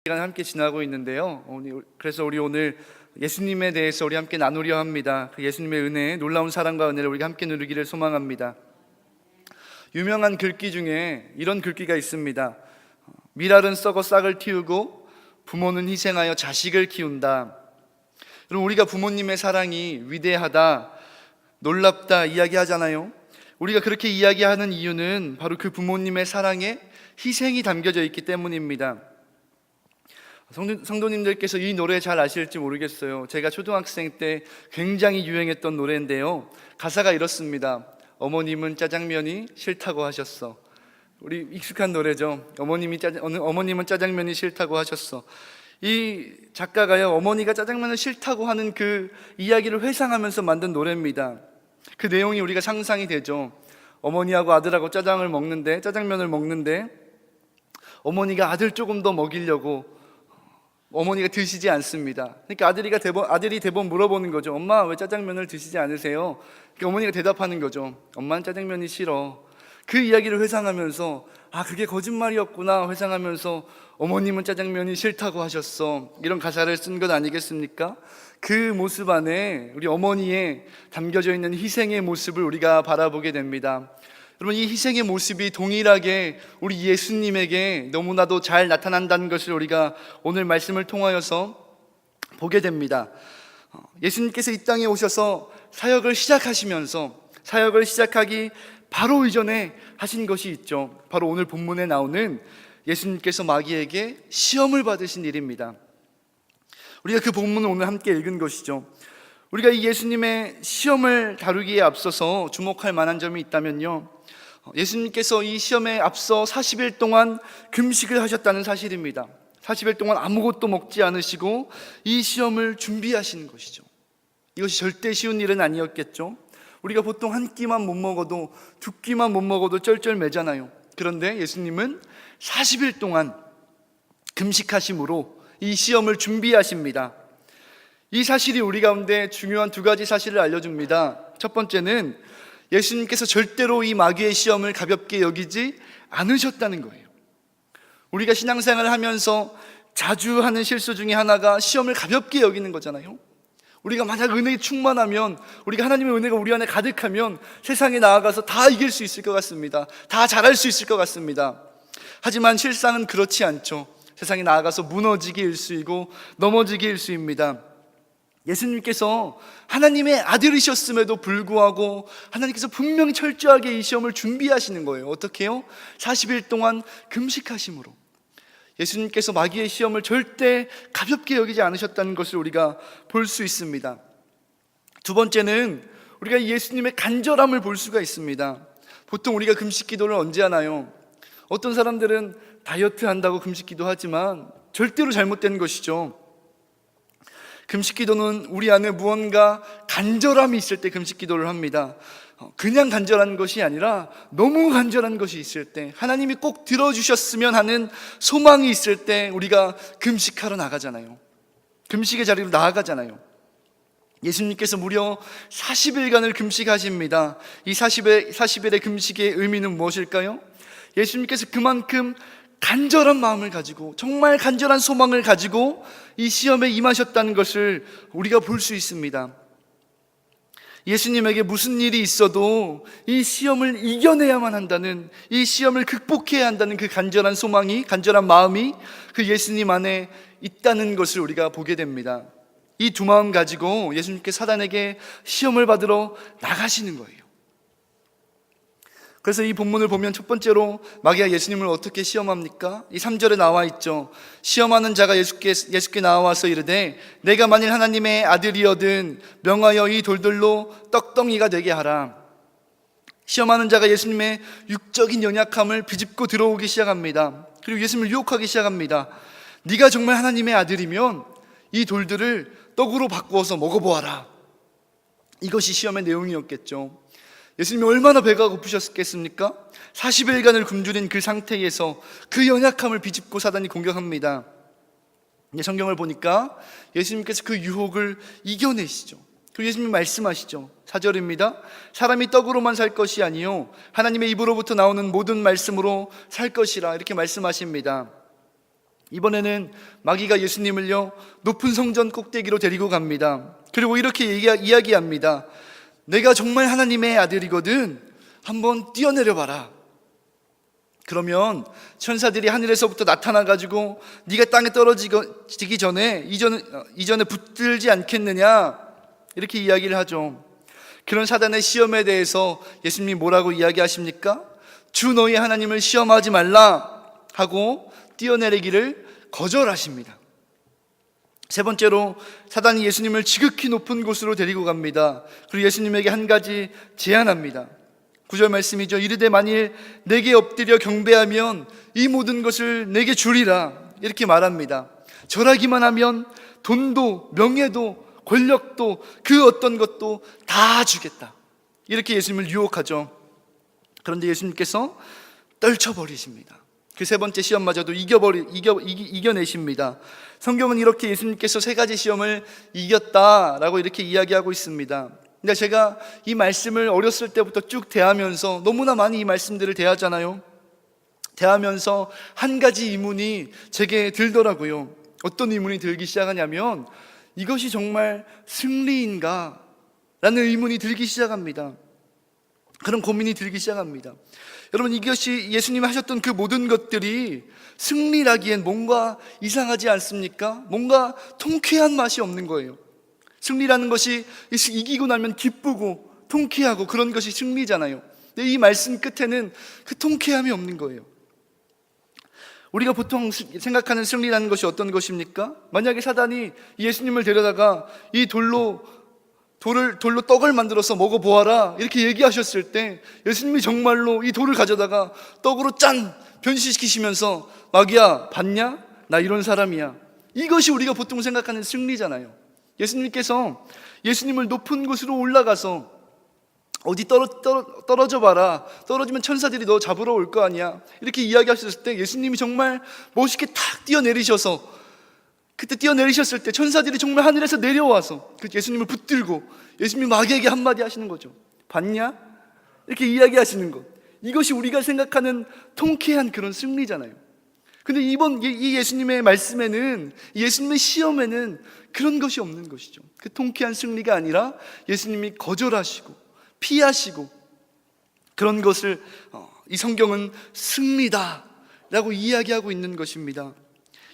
시간 함께 지나고 있는데요. 그래서 우리 오늘 예수님에 대해서 우리 함께 나누려 합니다. 그 예수님의 은혜, 놀라운 사랑과 은혜를 우리가 함께 누리기를 소망합니다. 유명한 글귀 중에 이런 글귀가 있습니다. 밀알은 썩어 싹을 틔우고 부모는 희생하여 자식을 키운다. 여러분, 우리가 부모님의 사랑이 위대하다, 놀랍다 이야기하잖아요. 우리가 그렇게 이야기하는 이유는 바로 그 부모님의 사랑에 희생이 담겨져 있기 때문입니다. 성도님들께서 이 노래 잘 아실지 모르겠어요. 제가 초등학생 때 굉장히 유행했던 노래인데요, 가사가 이렇습니다. 어머님은 짜장면이 싫다고 하셨어. 우리 익숙한 노래죠. 어머님은 짜장면이 싫다고 하셨어. 이 작가가요, 어머니가 짜장면을 싫다고 하는 그 이야기를 회상하면서 만든 노래입니다. 그 내용이 우리가 상상이 되죠. 어머니하고 아들하고 짜장면을 먹는데 어머니가 아들 조금 더 먹이려고 어머니가 드시지 않습니다. 그러니까 아들이 대번 물어보는 거죠. 엄마, 왜 짜장면을 드시지 않으세요? 그러니까 어머니가 대답하는 거죠. 엄마는 짜장면이 싫어. 그 이야기를 회상하면서 그게 거짓말이었구나 회상하면서 어머님은 짜장면이 싫다고 하셨어, 이런 가사를 쓴 것 아니겠습니까? 그 모습 안에 우리 어머니에 담겨져 있는 희생의 모습을 우리가 바라보게 됩니다. 여러분, 이 희생의 모습이 동일하게 우리 예수님에게 너무나도 잘 나타난다는 것을 우리가 오늘 말씀을 통하여서 보게 됩니다. 예수님께서 이 땅에 오셔서 사역을 시작하기 바로 이전에 하신 것이 있죠. 바로 오늘 본문에 나오는 예수님께서 마귀에게 시험을 받으신 일입니다. 우리가 그 본문을 오늘 함께 읽은 것이죠. 우리가 이 예수님의 시험을 다루기에 앞서서 주목할 만한 점이 있다면요, 예수님께서 이 시험에 앞서 40일 동안 금식을 하셨다는 사실입니다. 40일 동안 아무것도 먹지 않으시고 이 시험을 준비하시는 것이죠. 이것이 절대 쉬운 일은 아니었겠죠. 우리가 보통 한 끼만 못 먹어도, 두 끼만 못 먹어도 쩔쩔매잖아요. 그런데 예수님은 40일 동안 금식하심으로 이 시험을 준비하십니다. 이 사실이 우리 가운데 중요한 두 가지 사실을 알려줍니다. 첫 번째는 예수님께서 절대로 이 마귀의 시험을 가볍게 여기지 않으셨다는 거예요. 우리가 신앙생활을 하면서 자주 하는 실수 중에 하나가 시험을 가볍게 여기는 거잖아요. 우리가 만약 은혜에 충만하면, 우리가 하나님의 은혜가 우리 안에 가득하면 세상에 나아가서 다 이길 수 있을 것 같습니다. 다 잘할 수 있을 것 같습니다. 하지만 실상은 그렇지 않죠. 세상에 나아가서 무너지기 일쑤이고 넘어지기 일쑤입니다. 예수님께서 하나님의 아들이셨음에도 불구하고 하나님께서 분명히 철저하게 이 시험을 준비하시는 거예요. 어떻게 해요? 40일 동안 금식하심으로. 예수님께서 마귀의 시험을 절대 가볍게 여기지 않으셨다는 것을 우리가 볼 수 있습니다. 두 번째는 우리가 예수님의 간절함을 볼 수가 있습니다. 보통 우리가 금식 기도를 언제 하나요? 어떤 사람들은 다이어트 한다고 금식 기도하지만 절대로 잘못된 것이죠. 금식 기도는 우리 안에 무언가 간절함이 있을 때 금식 기도를 합니다. 그냥 간절한 것이 아니라 너무 간절한 것이 있을 때, 하나님이 꼭 들어주셨으면 하는 소망이 있을 때 우리가 금식하러 나가잖아요. 금식의 자리로 나아가잖아요. 예수님께서 무려 40일간을 금식하십니다. 이 40일의 금식의 의미는 무엇일까요? 예수님께서 그만큼 간절한 마음을 가지고, 정말 간절한 소망을 가지고 이 시험에 임하셨다는 것을 우리가 볼 수 있습니다. 예수님에게 무슨 일이 있어도 이 시험을 이겨내야만 한다는, 이 시험을 극복해야 한다는 그 간절한 소망이, 간절한 마음이 그 예수님 안에 있다는 것을 우리가 보게 됩니다. 이 두 마음 가지고 예수님께서 사단에게 시험을 받으러 나가시는 거예요. 그래서 이 본문을 보면 첫 번째로 마귀가 예수님을 어떻게 시험합니까? 이 3절에 나와 있죠. 시험하는 자가 예수께 나와서 이르되 내가 만일 하나님의 아들이거든 명하여 이 돌들로 떡덩이가 되게 하라. 시험하는 자가 예수님의 육적인 연약함을 비집고 들어오기 시작합니다. 그리고 예수님을 유혹하기 시작합니다. 네가 정말 하나님의 아들이면 이 돌들을 떡으로 바꾸어서 먹어보아라. 이것이 시험의 내용이었겠죠. 예수님이 얼마나 배가 고프셨겠습니까? 40일간을 굶주린 그 상태에서 그 연약함을 비집고 사단이 공격합니다. 성경을 보니까 예수님께서 그 유혹을 이겨내시죠. 그리고 예수님이 말씀하시죠. 4절입니다. 사람이 떡으로만 살 것이 아니요 하나님의 입으로부터 나오는 모든 말씀으로 살 것이라, 이렇게 말씀하십니다. 이번에는 마귀가 예수님을요 높은 성전 꼭대기로 데리고 갑니다. 그리고 이렇게 이야기합니다. 내가 정말 하나님의 아들이거든. 한번 뛰어내려 봐라. 그러면 천사들이 하늘에서부터 나타나가지고 네가 땅에 떨어지기 전에 이전에 붙들지 않겠느냐, 이렇게 이야기를 하죠. 그런 사단의 시험에 대해서 예수님이 뭐라고 이야기하십니까? 주 너희 하나님을 시험하지 말라 하고 뛰어내리기를 거절하십니다. 세 번째로 사단이 예수님을 지극히 높은 곳으로 데리고 갑니다. 그리고 예수님에게 한 가지 제안합니다. 9절 말씀이죠. 이르되 만일 내게 엎드려 경배하면 이 모든 것을 내게 주리라, 이렇게 말합니다. 절하기만 하면 돈도 명예도 권력도 그 어떤 것도 다 주겠다, 이렇게 예수님을 유혹하죠. 그런데 예수님께서 떨쳐버리십니다. 그 세 번째 시험마저도 이겨내십니다. 성경은 이렇게 예수님께서 세 가지 시험을 이겼다라고 이렇게 이야기하고 있습니다. 근데 제가 이 말씀을 어렸을 때부터 쭉 대하면서 너무나 많이 이 말씀들을 대하잖아요. 대하면서 한 가지 의문이 제게 들더라고요. 어떤 의문이 들기 시작하냐면 이것이 정말 승리인가? 라는 의문이 들기 시작합니다. 그런 고민이 들기 시작합니다. 여러분, 이것이 예수님이 하셨던 그 모든 것들이 승리라기엔 뭔가 이상하지 않습니까? 뭔가 통쾌한 맛이 없는 거예요. 승리라는 것이 이기고 나면 기쁘고 통쾌하고 그런 것이 승리잖아요. 근데 이 말씀 끝에는 그 통쾌함이 없는 거예요. 우리가 보통 생각하는 승리라는 것이 어떤 것입니까? 만약에 사단이 예수님을 데려다가 이 돌로 떡을 만들어서 먹어보아라, 이렇게 얘기하셨을 때 예수님이 정말로 이 돌을 가져다가 떡으로 짠! 변시키시면서 마귀야 봤냐? 나 이런 사람이야, 이것이 우리가 보통 생각하는 승리잖아요. 예수님께서 예수님을 높은 곳으로 올라가서 어디 떨어져 봐라, 떨어지면 천사들이 너 잡으러 올 거 아니야, 이렇게 이야기하셨을 때 예수님이 정말 멋있게 탁 뛰어내리셔서, 그때 뛰어내리셨을 때 천사들이 정말 하늘에서 내려와서 그 예수님을 붙들고 예수님이 마귀에게 한마디 하시는 거죠. 봤냐? 이렇게 이야기하시는 것, 이것이 우리가 생각하는 통쾌한 그런 승리잖아요. 근데 이 예수님의 말씀에는, 예수님의 시험에는 그런 것이 없는 것이죠. 그 통쾌한 승리가 아니라 예수님이 거절하시고 피하시고, 그런 것을 이 성경은 승리다라고 이야기하고 있는 것입니다.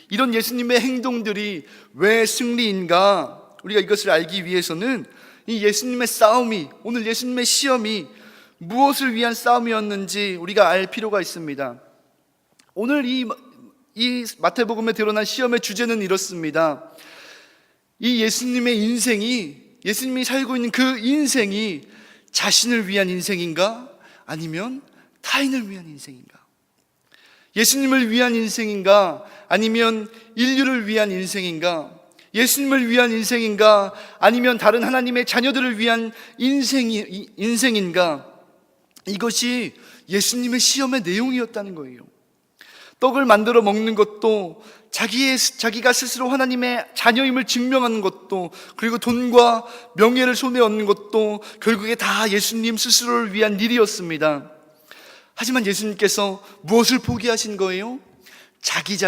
이런 예수님의 행동들이 왜 승리인가? 우리가 이것을 알기 위해서는 이 예수님의 싸움이, 오늘 예수님의 시험이 무엇을 위한 싸움이었는지 우리가 알 필요가 있습니다. 오늘 이 마태복음에 드러난 시험의 주제는 이렇습니다. 이 예수님의 인생이, 예수님이 살고 있는 그 인생이 자신을 위한 인생인가? 아니면 타인을 위한 인생인가? 예수님을 위한 인생인가? 아니면 인류를 위한 인생인가? 예수님을 위한 인생인가? 아니면 다른 하나님의 자녀들을 위한 인생인가? 이것이 예수님의 시험의 내용이었다는 거예요. 떡을 만들어 먹는 것도, 자기가 스스로 하나님의 자녀임을 증명하는 것도, 그리고 돈과 명예를 손에 얻는 것도 결국에 다 예수님 스스로를 위한 일이었습니다. 하지만 예수님께서 무엇을 포기하신 거예요? 자기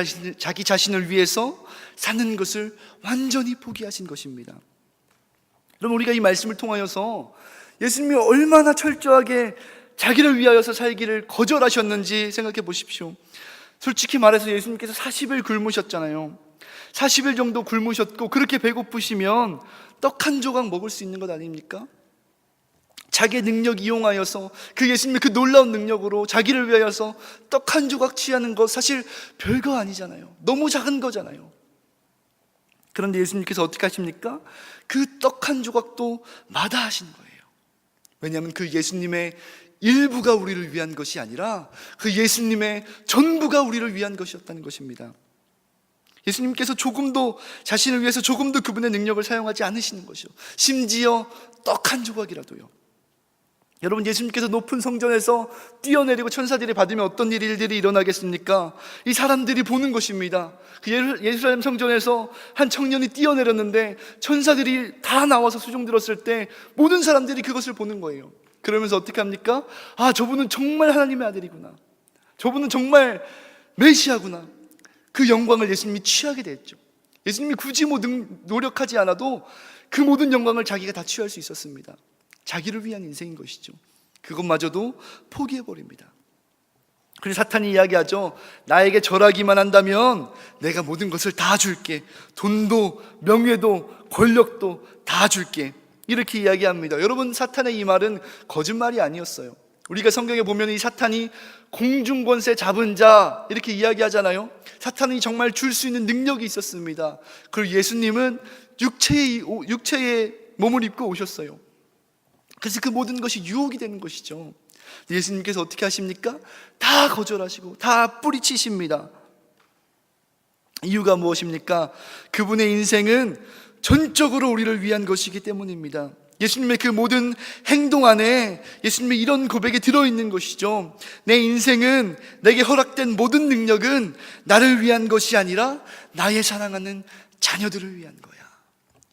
자신을 위해서 사는 것을 완전히 포기하신 것입니다. 그럼 우리가 이 말씀을 통하여서 예수님이 얼마나 철저하게 자기를 위하여서 살기를 거절하셨는지 생각해 보십시오. 솔직히 말해서 예수님께서 40일 굶으셨잖아요. 40일 정도 굶으셨고, 그렇게 배고프시면 떡 한 조각 먹을 수 있는 것 아닙니까? 자기의 능력 이용하여서, 그 예수님의 그 놀라운 능력으로 자기를 위하여서 떡 한 조각 취하는 것 사실 별거 아니잖아요. 너무 작은 거잖아요. 그런데 예수님께서 어떻게 하십니까? 그 떡 한 조각도 마다하시는 거예요. 왜냐하면 그 예수님의 일부가 우리를 위한 것이 아니라 그 예수님의 전부가 우리를 위한 것이었다는 것입니다. 예수님께서 조금도, 자신을 위해서 조금도 그분의 능력을 사용하지 않으시는 것이요, 심지어 떡 한 조각이라도요. 여러분, 예수님께서 높은 성전에서 뛰어내리고 천사들이 받으면 어떤 일들이 일어나겠습니까? 이 사람들이 보는 것입니다. 그 예루살렘 성전에서 한 청년이 뛰어내렸는데 천사들이 다 나와서 수종 들었을 때 모든 사람들이 그것을 보는 거예요. 그러면서 어떻게 합니까? 아, 저분은 정말 하나님의 아들이구나, 저분은 정말 메시아구나, 그 영광을 예수님이 취하게 됐죠. 예수님이 굳이 노력하지 않아도 그 모든 영광을 자기가 다 취할 수 있었습니다. 자기를 위한 인생인 것이죠. 그것마저도 포기해버립니다. 그래서 사탄이 이야기하죠. 나에게 절하기만 한다면 내가 모든 것을 다 줄게. 돈도 명예도 권력도 다 줄게. 이렇게 이야기합니다. 여러분, 사탄의 이 말은 거짓말이 아니었어요. 우리가 성경에 보면 이 사탄이 공중권세 잡은 자 이렇게 이야기하잖아요. 사탄이 정말 줄 수 있는 능력이 있었습니다. 그리고 예수님은 육체의 몸을 입고 오셨어요. 그래서 그 모든 것이 유혹이 되는 것이죠. 예수님께서 어떻게 하십니까? 다 거절하시고 다 뿌리치십니다. 이유가 무엇입니까? 그분의 인생은 전적으로 우리를 위한 것이기 때문입니다. 예수님의 그 모든 행동 안에 예수님의 이런 고백이 들어있는 것이죠. 내 인생은, 내게 허락된 모든 능력은 나를 위한 것이 아니라 나의 사랑하는 자녀들을 위한 거야.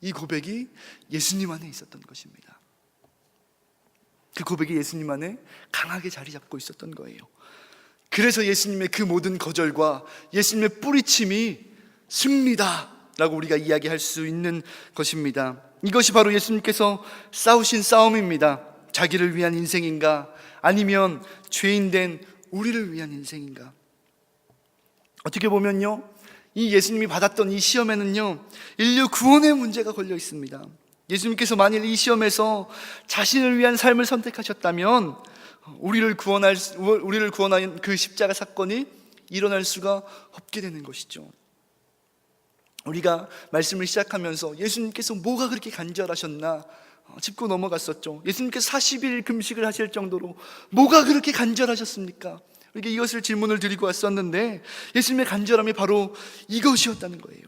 이 고백이 예수님 안에 있었던 것입니다. 그 고백이 예수님 안에 강하게 자리 잡고 있었던 거예요. 그래서 예수님의 그 모든 거절과 예수님의 뿌리침이 승리다 라고 우리가 이야기할 수 있는 것입니다. 이것이 바로 예수님께서 싸우신 싸움입니다. 자기를 위한 인생인가, 아니면 죄인된 우리를 위한 인생인가. 어떻게 보면요, 이 예수님이 받았던 이 시험에는요, 인류 구원의 문제가 걸려 있습니다. 예수님께서 만일 이 시험에서 자신을 위한 삶을 선택하셨다면 우리를 구원한 그 십자가 사건이 일어날 수가 없게 되는 것이죠. 우리가 말씀을 시작하면서 예수님께서 뭐가 그렇게 간절하셨나 짚고 넘어갔었죠. 예수님께서 40일 금식을 하실 정도로 뭐가 그렇게 간절하셨습니까? 우리가 이것을 질문을 드리고 왔었는데, 예수님의 간절함이 바로 이것이었다는 거예요.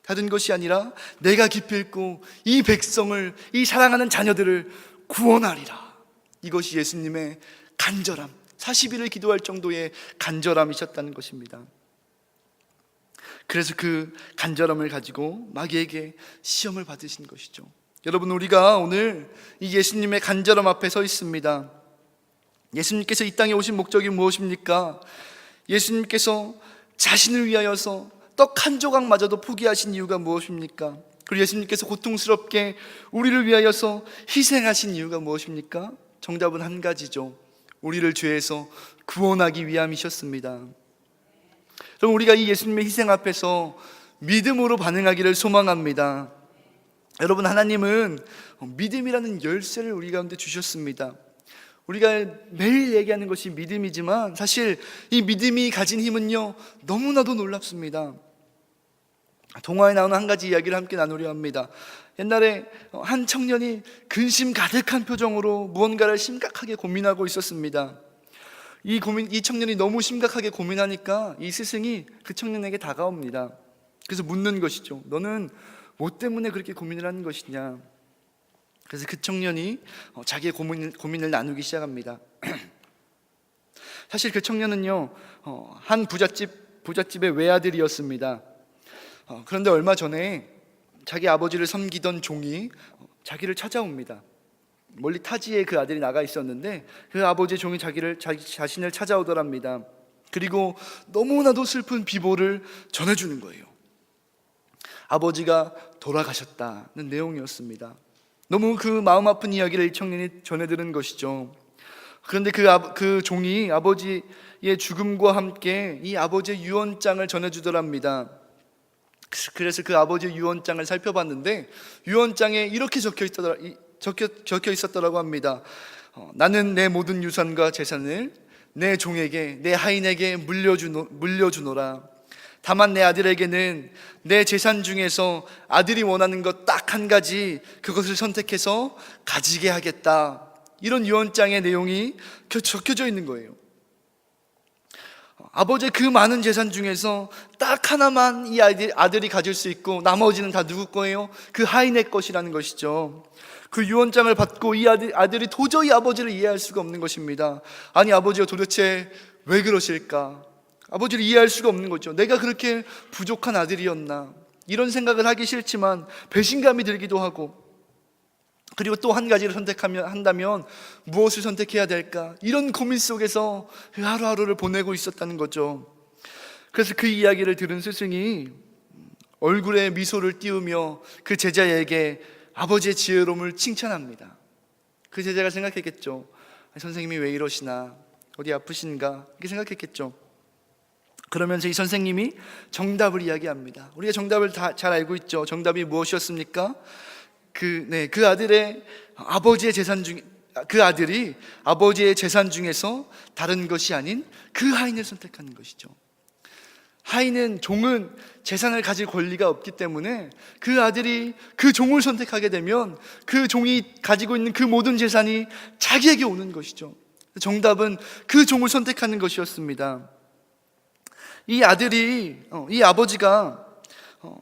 다른 것이 아니라 내가 기필코 이 백성을, 이 사랑하는 자녀들을 구원하리라. 이것이 예수님의 간절함, 40일을 기도할 정도의 간절함이셨다는 것입니다. 그래서 그 간절함을 가지고 마귀에게 시험을 받으신 것이죠. 여러분, 우리가 오늘 이 예수님의 간절함 앞에 서 있습니다. 예수님께서 이 땅에 오신 목적이 무엇입니까? 예수님께서 자신을 위하여서 떡 한 조각마저도 포기하신 이유가 무엇입니까? 그리고 예수님께서 고통스럽게 우리를 위하여서 희생하신 이유가 무엇입니까? 정답은 한 가지죠. 우리를 죄에서 구원하기 위함이셨습니다. 그럼 우리가 이 예수님의 희생 앞에서 믿음으로 반응하기를 소망합니다. 여러분, 하나님은 믿음이라는 열쇠를 우리 가운데 주셨습니다. 우리가 매일 얘기하는 것이 믿음이지만 사실 이 믿음이 가진 힘은요, 너무나도 놀랍습니다. 동화에 나오는 한 가지 이야기를 함께 나누려 합니다. 옛날에 한 청년이 근심 가득한 표정으로 무언가를 심각하게 고민하고 있었습니다. 이 청년이 너무 심각하게 고민하니까 이 스승이 그 청년에게 다가옵니다. 그래서 묻는 것이죠. 너는 뭐 때문에 그렇게 고민을 하는 것이냐? 그래서 그 청년이 자기의 고민을 나누기 시작합니다. 사실 그 청년은요, 한 부잣집의 외아들이었습니다. 그런데 얼마 전에 자기 아버지를 섬기던 종이 자기를 찾아옵니다. 멀리 타지에 그 아들이 나가 있었는데 그 아버지의 종이 자신을 찾아오더랍니다. 그리고 너무나도 슬픈 비보를 전해주는 거예요. 아버지가 돌아가셨다는 내용이었습니다. 너무 그 마음 아픈 이야기를 이 청년이 전해들은 것이죠. 그런데 그 종이 아버지의 죽음과 함께 이 아버지의 유언장을 전해주더랍니다. 그래서 그 아버지의 유언장을 살펴봤는데 유언장에 이렇게 적혀 있었더라고 합니다. 나는 내 모든 유산과 재산을 내 종에게, 내 하인에게 물려주노라. 다만 내 아들에게는 내 재산 중에서 아들이 원하는 것 딱 한 가지, 그것을 선택해서 가지게 하겠다. 이런 유언장의 내용이 적혀져 있는 거예요. 아버지의 그 많은 재산 중에서 딱 하나만 이 아들이 가질 수 있고 나머지는 다 누구 거예요? 그 하인의 것이라는 것이죠. 그 유언장을 받고 이 아들이 도저히 아버지를 이해할 수가 없는 것입니다. 아니, 아버지가 도대체 왜 그러실까? 아버지를 이해할 수가 없는 거죠. 내가 그렇게 부족한 아들이었나? 이런 생각을 하기 싫지만 배신감이 들기도 하고, 그리고 또 한 가지를 한다면 무엇을 선택해야 될까? 이런 고민 속에서 하루하루를 보내고 있었다는 거죠. 그래서 그 이야기를 들은 스승이 얼굴에 미소를 띄우며 그 제자에게 아버지의 지혜로움을 칭찬합니다. 그 제자가 생각했겠죠. 선생님이 왜 이러시나, 어디 아프신가, 이렇게 생각했겠죠. 그러면서 이 선생님이 정답을 이야기합니다. 우리가 정답을 다 잘 알고 있죠. 정답이 무엇이었습니까? 그 아들의 아버지의 재산 중, 그 아들이 아버지의 재산 중에서 다른 것이 아닌 그 하인을 선택하는 것이죠. 하인은, 종은 재산을 가질 권리가 없기 때문에 그 아들이 그 종을 선택하게 되면 그 종이 가지고 있는 그 모든 재산이 자기에게 오는 것이죠. 정답은 그 종을 선택하는 것이었습니다. 이 아버지가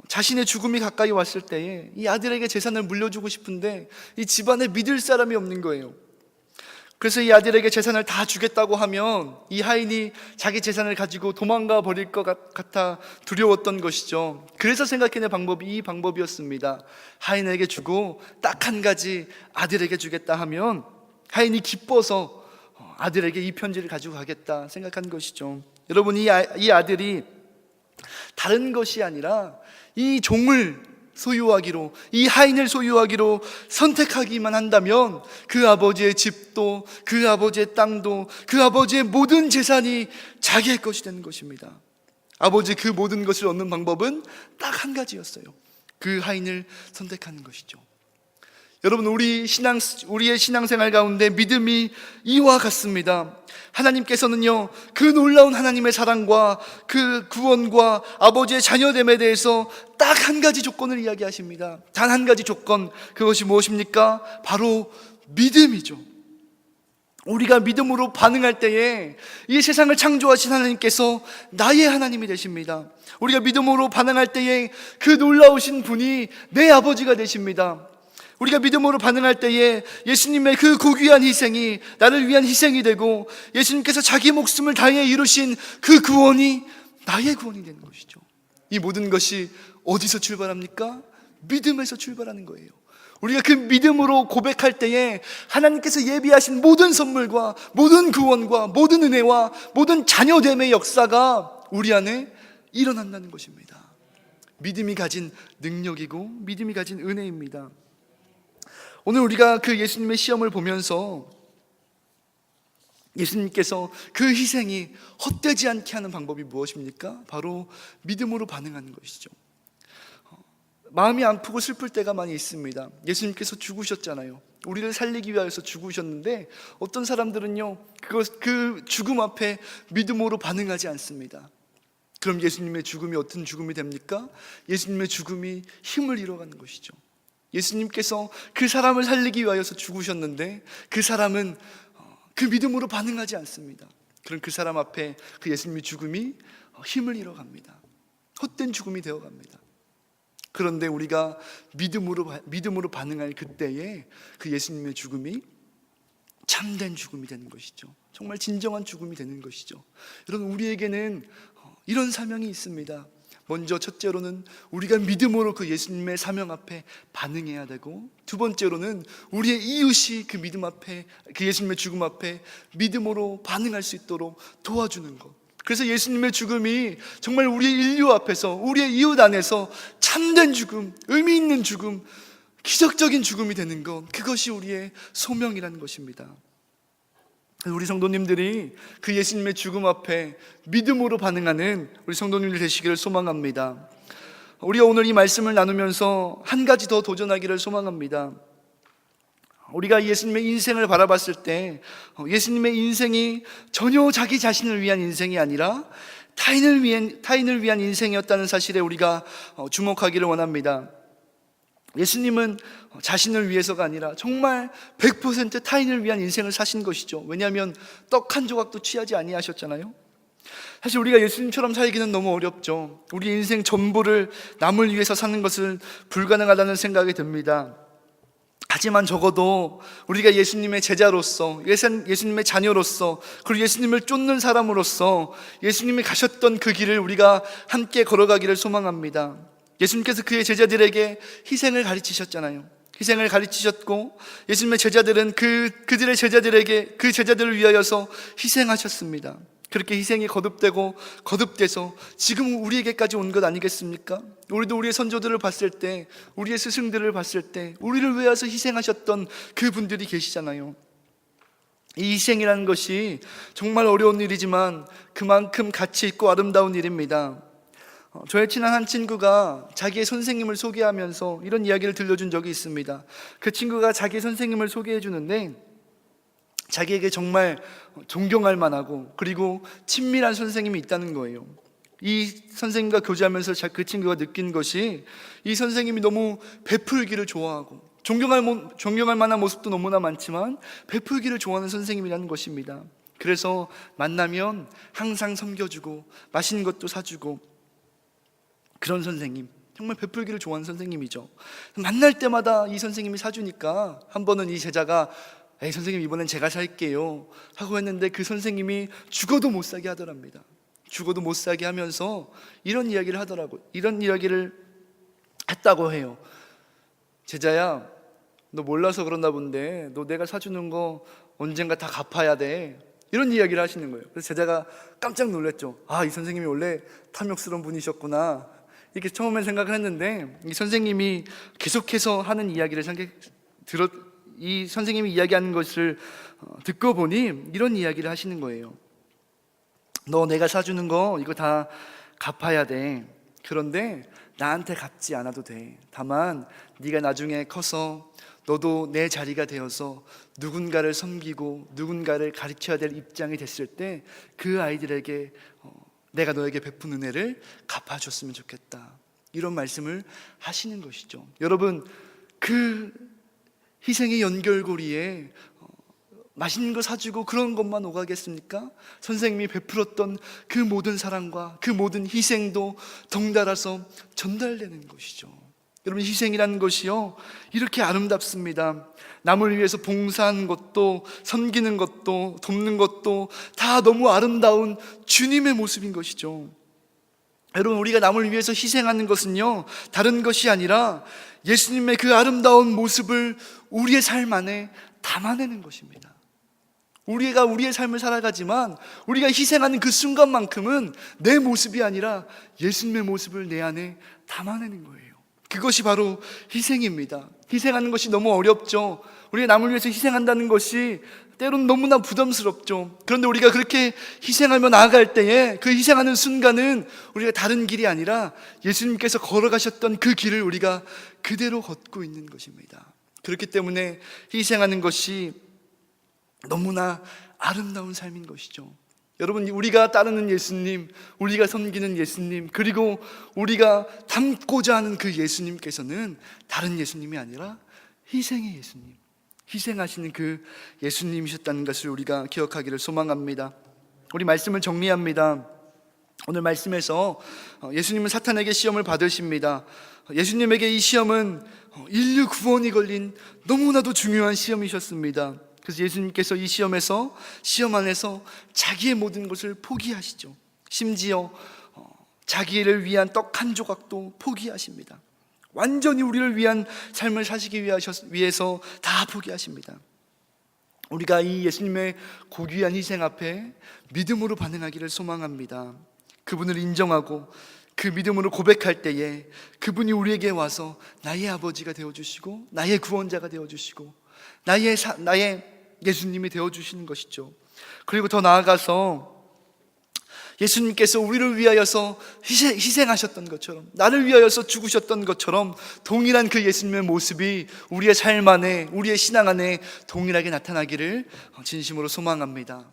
자신의 죽음이 가까이 왔을 때에 이 아들에게 재산을 물려주고 싶은데 이 집안에 믿을 사람이 없는 거예요. 그래서 이 아들에게 재산을 다 주겠다고 하면 이 하인이 자기 재산을 가지고 도망가 버릴 것 같아 두려웠던 것이죠. 그래서 생각해낸 방법이 이 방법이었습니다. 하인에게 주고 딱 한 가지 아들에게 주겠다 하면 하인이 기뻐서 아들에게 이 편지를 가지고 가겠다 생각한 것이죠. 여러분, 이 아들이 다른 것이 아니라 이 종을 소유하기로, 이 하인을 소유하기로 선택하기만 한다면 그 아버지의 집도, 그 아버지의 땅도, 그 아버지의 모든 재산이 자기의 것이 되는 것입니다. 아버지 그 모든 것을 얻는 방법은 딱 한 가지였어요. 그 하인을 선택하는 것이죠. 여러분, 우리의 신앙생활 가운데 믿음이 이와 같습니다. 하나님께서는요, 그 놀라운 하나님의 사랑과 그 구원과 아버지의 자녀됨에 대해서 딱 한 가지 조건을 이야기하십니다. 단 한 가지 조건, 그것이 무엇입니까? 바로 믿음이죠. 우리가 믿음으로 반응할 때에 이 세상을 창조하신 하나님께서 나의 하나님이 되십니다. 우리가 믿음으로 반응할 때에 그 놀라우신 분이 내 아버지가 되십니다. 우리가 믿음으로 반응할 때에 예수님의 그 고귀한 희생이 나를 위한 희생이 되고 예수님께서 자기 목숨을 다해 이루신 그 구원이 나의 구원이 되는 것이죠. 이 모든 것이 어디서 출발합니까? 믿음에서 출발하는 거예요. 우리가 그 믿음으로 고백할 때에 하나님께서 예비하신 모든 선물과 모든 구원과 모든 은혜와 모든 자녀됨의 역사가 우리 안에 일어난다는 것입니다. 믿음이 가진 능력이고 믿음이 가진 은혜입니다. 오늘 우리가 그 예수님의 시험을 보면서 예수님께서 그 희생이 헛되지 않게 하는 방법이 무엇입니까? 바로 믿음으로 반응하는 것이죠. 마음이 아프고 슬플 때가 많이 있습니다. 예수님께서 죽으셨잖아요. 우리를 살리기 위하여서 죽으셨는데 어떤 사람들은요, 그 죽음 앞에 믿음으로 반응하지 않습니다. 그럼 예수님의 죽음이 어떤 죽음이 됩니까? 예수님의 죽음이 힘을 잃어가는 것이죠. 예수님께서 그 사람을 살리기 위하여서 죽으셨는데 그 사람은 그 믿음으로 반응하지 않습니다. 그럼 그 사람 앞에 그 예수님의 죽음이 힘을 잃어갑니다. 헛된 죽음이 되어갑니다. 그런데 우리가 믿음으로 반응할 그때에 그 예수님의 죽음이 참된 죽음이 되는 것이죠. 정말 진정한 죽음이 되는 것이죠. 여러분, 우리에게는 이런 사명이 있습니다. 먼저 첫째로는 우리가 믿음으로 그 예수님의 사명 앞에 반응해야 되고, 두 번째로는 우리의 이웃이 그 믿음 앞에, 그 예수님의 죽음 앞에 믿음으로 반응할 수 있도록 도와주는 것. 그래서 예수님의 죽음이 정말 우리의 인류 앞에서, 우리의 이웃 안에서 참된 죽음, 의미 있는 죽음, 기적적인 죽음이 되는 것, 그것이 우리의 소명이라는 것입니다. 우리 성도님들이 그 예수님의 죽음 앞에 믿음으로 반응하는 우리 성도님들 되시기를 소망합니다. 우리가 오늘 이 말씀을 나누면서 한 가지 더 도전하기를 소망합니다. 우리가 예수님의 인생을 바라봤을 때 예수님의 인생이 전혀 자기 자신을 위한 인생이 아니라 타인을 위한 인생이었다는 사실에 우리가 주목하기를 원합니다. 예수님은 자신을 위해서가 아니라 정말 100% 타인을 위한 인생을 사신 것이죠. 왜냐하면 떡 한 조각도 취하지 아니하셨잖아요. 사실 우리가 예수님처럼 살기는 너무 어렵죠. 우리 인생 전부를 남을 위해서 사는 것은 불가능하다는 생각이 듭니다. 하지만 적어도 우리가 예수님의 제자로서, 예수님의 자녀로서, 그리고 예수님을 쫓는 사람으로서 예수님이 가셨던 그 길을 우리가 함께 걸어가기를 소망합니다. 예수님께서 그의 제자들에게 희생을 가르치셨잖아요. 희생을 가르치셨고 예수님의 제자들은 그들의 제자들에게, 그 제자들을 위하여서 희생하셨습니다. 그렇게 희생이 거듭되고 거듭돼서 지금 우리에게까지 온 것 아니겠습니까? 우리도 우리의 선조들을 봤을 때, 우리의 스승들을 봤을 때 우리를 위해서 희생하셨던 그분들이 계시잖아요. 이 희생이라는 것이 정말 어려운 일이지만 그만큼 가치 있고 아름다운 일입니다. 저의 친한 한 친구가 자기의 선생님을 소개하면서 이런 이야기를 들려준 적이 있습니다. 그 친구가 자기 선생님을 소개해 주는데 자기에게 정말 존경할 만하고 그리고 친밀한 선생님이 있다는 거예요. 이 선생님과 교제하면서 그 친구가 느낀 것이 이 선생님이 너무 베풀기를 좋아하고 존경할 만한 모습도 너무나 많지만 베풀기를 좋아하는 선생님이라는 것입니다. 그래서 만나면 항상 섬겨주고 맛있는 것도 사주고 그런 선생님, 정말 베풀기를 좋아하는 선생님이죠. 만날 때마다 이 선생님이 사주니까 한 번은 이 제자가 에이 선생님 이번엔 제가 살게요 하고 했는데 그 선생님이 죽어도 못 사게 하더랍니다. 죽어도 못 사게 하면서 이런 이야기를 하더라고요. 이런 이야기를 했다고 해요. 제자야, 너 몰라서 그런가 본데 너 내가 사주는 거 언젠가 다 갚아야 돼, 이런 이야기를 하시는 거예요. 그래서 제자가 깜짝 놀랐죠. 아, 이 선생님이 원래 탐욕스러운 분이셨구나, 이렇게 처음에 생각을 했는데 이 선생님이 계속해서 하는 이야기를 이 선생님이 이야기하는 것을 듣고 보니 이런 이야기를 하시는 거예요. 너 내가 사주는 거 이거 다 갚아야 돼. 그런데 나한테 갚지 않아도 돼. 다만 네가 나중에 커서 너도 내 자리가 되어서 누군가를 섬기고 누군가를 가르쳐야 될 입장이 됐을 때 그 아이들에게 내가 너에게 베푼 은혜를 갚아줬으면 좋겠다, 이런 말씀을 하시는 것이죠. 여러분, 그 희생의 연결고리에 맛있는 거 사주고 그런 것만 오가겠습니까? 선생님이 베풀었던 그 모든 사랑과 그 모든 희생도 덩달아서 전달되는 것이죠. 여러분, 희생이라는 것이요, 이렇게 아름답습니다. 남을 위해서 봉사하는 것도, 섬기는 것도, 돕는 것도 다 너무 아름다운 주님의 모습인 것이죠. 여러분, 우리가 남을 위해서 희생하는 것은요, 다른 것이 아니라 예수님의 그 아름다운 모습을 우리의 삶 안에 담아내는 것입니다. 우리가 우리의 삶을 살아가지만 우리가 희생하는 그 순간만큼은 내 모습이 아니라 예수님의 모습을 내 안에 담아내는 거예요. 그것이 바로 희생입니다. 희생하는 것이 너무 어렵죠. 우리가 남을 위해서 희생한다는 것이 때로는 너무나 부담스럽죠. 그런데 우리가 그렇게 희생하며 나아갈 때에 그 희생하는 순간은 우리가 다른 길이 아니라 예수님께서 걸어가셨던 그 길을 우리가 그대로 걷고 있는 것입니다. 그렇기 때문에 희생하는 것이 너무나 아름다운 삶인 것이죠. 여러분, 우리가 따르는 예수님, 우리가 섬기는 예수님, 그리고 우리가 닮고자 하는 그 예수님께서는 다른 예수님이 아니라 희생의 예수님, 희생하시는 그 예수님이셨다는 것을 우리가 기억하기를 소망합니다. 우리 말씀을 정리합니다. 오늘 말씀에서 예수님은 사탄에게 시험을 받으십니다. 예수님에게 이 시험은 인류 구원이 걸린 너무나도 중요한 시험이셨습니다. 그래서 예수님께서 이 시험 안에서 자기의 모든 것을 포기하시죠. 심지어 자기를 위한 떡 한 조각도 포기하십니다. 완전히 우리를 위한 삶을 사시기 위해서 다 포기하십니다. 우리가 이 예수님의 고귀한 희생 앞에 믿음으로 반응하기를 소망합니다. 그분을 인정하고 그 믿음으로 고백할 때에 그분이 우리에게 와서 나의 아버지가 되어주시고 나의 구원자가 되어주시고 나의 예수님이 되어주시는 것이죠. 그리고 더 나아가서 예수님께서 우리를 위하여서 희생하셨던 것처럼, 나를 위하여서 죽으셨던 것처럼 동일한 그 예수님의 모습이 우리의 삶 안에, 우리의 신앙 안에 동일하게 나타나기를 진심으로 소망합니다.